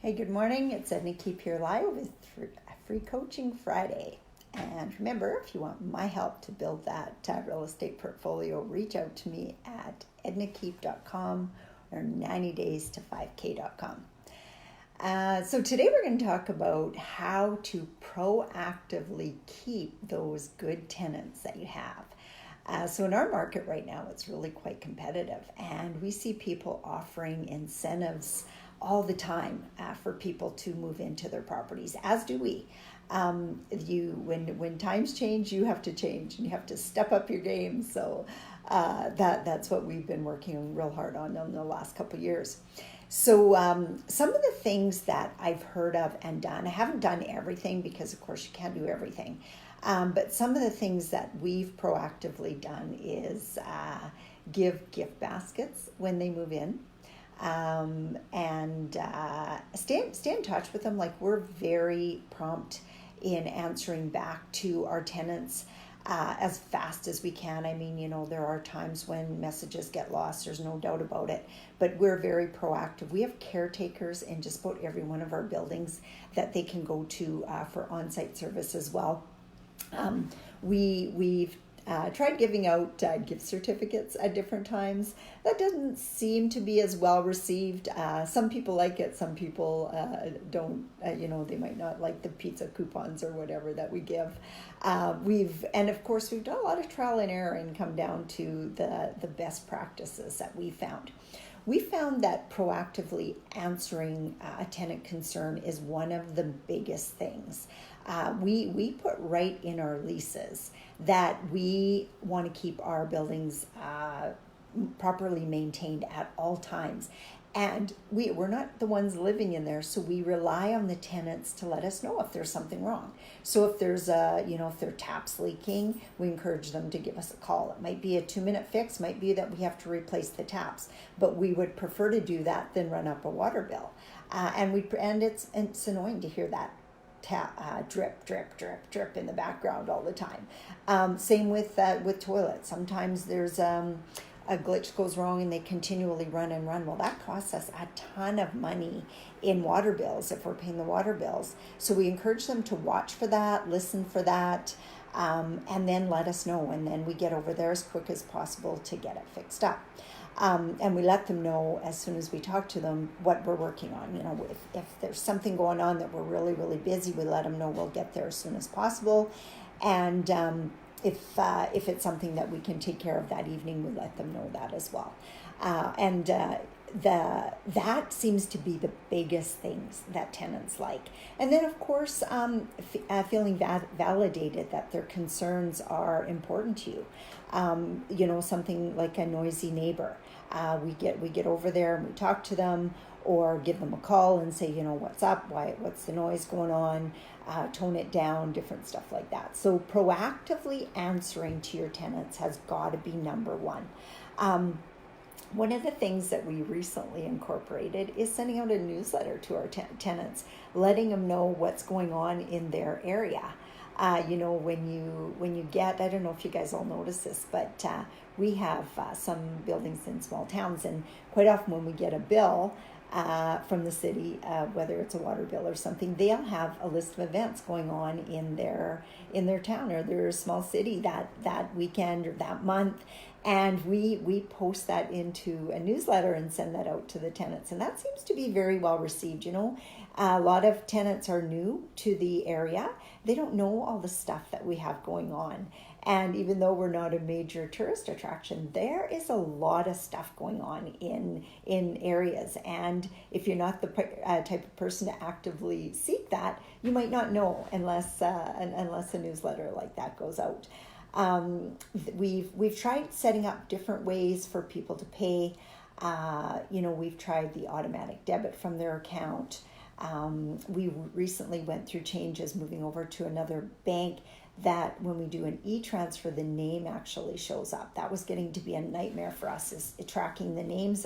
Hey, good morning. It's Edna Keep here live with Free Coaching Friday. And remember, if you want my help to build that real estate portfolio, reach out to me at ednakeep.com or 90daysto5k.com. So today we're going to talk about how to proactively keep those good tenants that you have. So in our market right now, it's really quite competitive, and we see people offering incentives all the time for people to move into their properties, as do we. When times change, you have to change, and you have to step up your game. So that's what we've been working real hard on in the last couple of years. So some of the things that I've heard of and done, I haven't done everything because of course you can't do everything. But some of the things that we've proactively done is give gift baskets when they move in. And stay in touch with them. Like, we're very prompt in answering back to our tenants as fast as we can. I mean, there are times when messages get lost, there's no doubt about it, but we're very proactive. We have caretakers in just about every one of our buildings that they can go to for on-site service as well. We've tried giving out gift certificates at different times. That doesn't seem to be as well received. Some people like it, some people don't. They might not like the pizza coupons or whatever that we give. And of course we've done a lot of trial and error and come down to the best practices that we found. We found that proactively answering a tenant concern is one of the biggest things. We put right in our leases that we want to keep our buildings properly maintained at all times. And we're not the ones living in there, so we rely on the tenants to let us know if there's something wrong. So if there's if their tap's leaking, we encourage them to give us a call. It might be a 2-minute fix, might be that we have to replace the taps, but we would prefer to do that than run up a water bill. And it's annoying to hear that tap drip, drip, drip, drip in the background all the time. Same with toilets. Sometimes there's a glitch goes wrong and they continually run and run. Well, that costs us a ton of money in water bills if we're paying the water bills. So we encourage them to watch for that, listen for that, and then let us know. And then we get over there as quick as possible to get it fixed up. And we let them know as soon as we talk to them what we're working on. If there's something going on that we're really, really busy, we let them know we'll get there as soon as possible. And if it's something that we can take care of that evening, we let them know that as well. That seems to be the biggest things that tenants like. And then, of course, feeling validated that their concerns are important to you. Something like a noisy neighbor. We get over there and we talk to them, or give them a call and say, what's up? What's the noise going on? Tone it down, different stuff like that. So proactively answering to your tenants has got to be number one. One of the things that we recently incorporated is sending out a newsletter to our tenants, letting them know what's going on in their area. When you get, I don't know if you guys all notice this, but we have some buildings in small towns, and quite often when we get a bill from the city, whether it's a water bill or something, they'll have a list of events going on in their town or their small city that weekend or that month. And we post that into a newsletter and send that out to the tenants. And that seems to be very well received. A lot of tenants are new to the area. They don't know all the stuff that we have going on. And even though we're not a major tourist attraction, there is a lot of stuff going on in areas. And if you're not the type of person to actively seek that, you might not know unless a newsletter like that goes out. We've tried setting up different ways for people to pay. We've tried the automatic debit from their account. We recently went through changes moving over to another bank that when we do an e-transfer, the name actually shows up. That was getting to be a nightmare for us, is tracking the names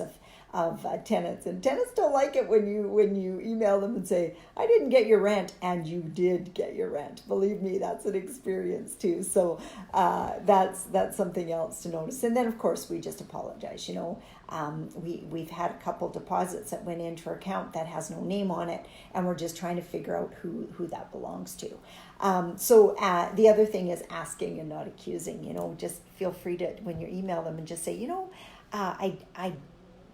of tenants, and tenants don't like it when you email them and say, I didn't get your rent, and you did get your rent. Believe me, that's an experience too. So that's something else to notice. And then of course we just apologize. We've had a couple deposits that went into our account that has no name on it, and we're just trying to figure out who that belongs to. So the other thing is asking and not accusing. Just feel free to, when you email them, and just say, I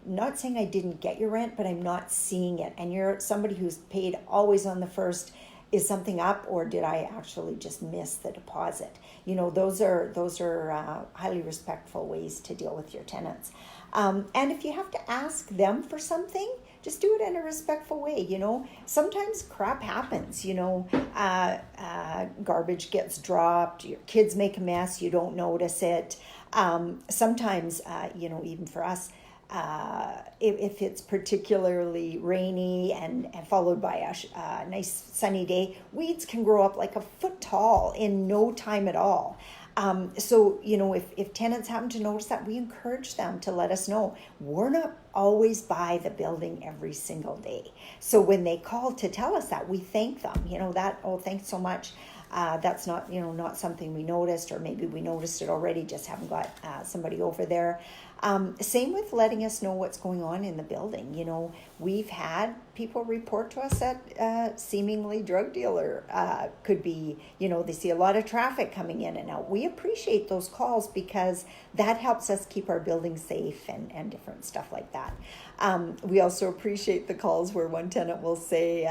not saying I didn't get your rent, but I'm not seeing it. And you're somebody who's paid always on the first. Is something up, or did I actually just miss the deposit? Those are highly respectful ways to deal with your tenants. And if you have to ask them for something, just do it in a respectful way. Sometimes crap happens. Garbage gets dropped. Your kids make a mess. You don't notice it. Sometimes, even for us, if it's particularly rainy and followed by a nice sunny day, weeds can grow up like a foot tall in no time at all. So if tenants happen to notice that, we encourage them to let us know. We're not always by the building every single day. So when they call to tell us that, we thank them. Thanks so much. That's not, not something we noticed, or maybe we noticed it already, just haven't got somebody over there. Same with letting us know what's going on in the building. We've had people report to us that seemingly drug dealer could be, they see a lot of traffic coming in and out. We appreciate those calls because that helps us keep our building safe and different stuff like that. We also appreciate the calls where one tenant will say,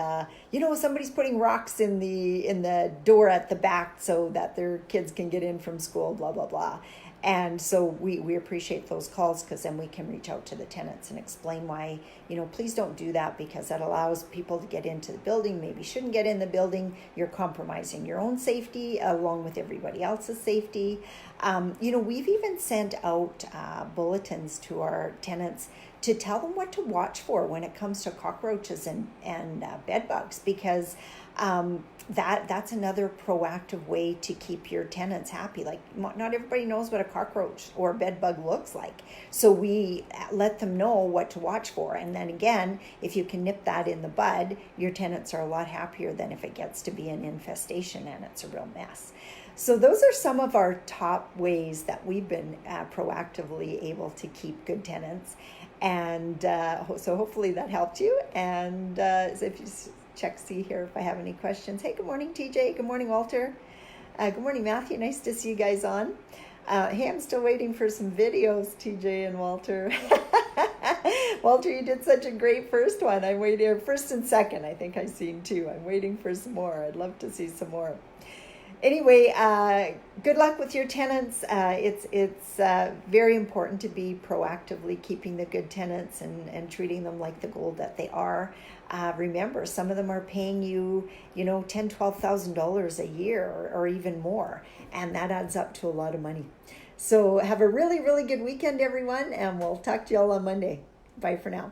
somebody's putting rocks in the door at the back so that their kids can get in from school, blah, blah, blah. And so we appreciate those calls, because then we can reach out to the tenants and explain why, please don't do that, because that allows people to get into the building, maybe shouldn't get in the building. You're compromising your own safety along with everybody else's safety. We've even sent out bulletins to our tenants to tell them what to watch for when it comes to cockroaches and bed bugs, because that's another proactive way to keep your tenants happy. Like, not everybody knows what a cockroach or a bed bug looks like, so we let them know what to watch for. And then again, if you can nip that in the bud, your tenants are a lot happier than if it gets to be an infestation and it's a real mess. So those are some of our top ways that we've been proactively able to keep good tenants. And so hopefully that helped you. And if you see here if I have any questions. Hey, good morning, TJ. Good morning, Walter. Good morning, Matthew. Nice to see you guys on. Hey, I'm still waiting for some videos, TJ and Walter. Walter, you did such a great first one. I'm waiting, first and second, I think I've seen two. I'm waiting for some more. I'd love to see some more. Anyway, good luck with your tenants. It's very important to be proactively keeping the good tenants and treating them like the gold that they are. Remember, some of them are paying you, $10,000, $12,000 a year or even more, and that adds up to a lot of money. So have a really, really good weekend, everyone, and we'll talk to you all on Monday. Bye for now.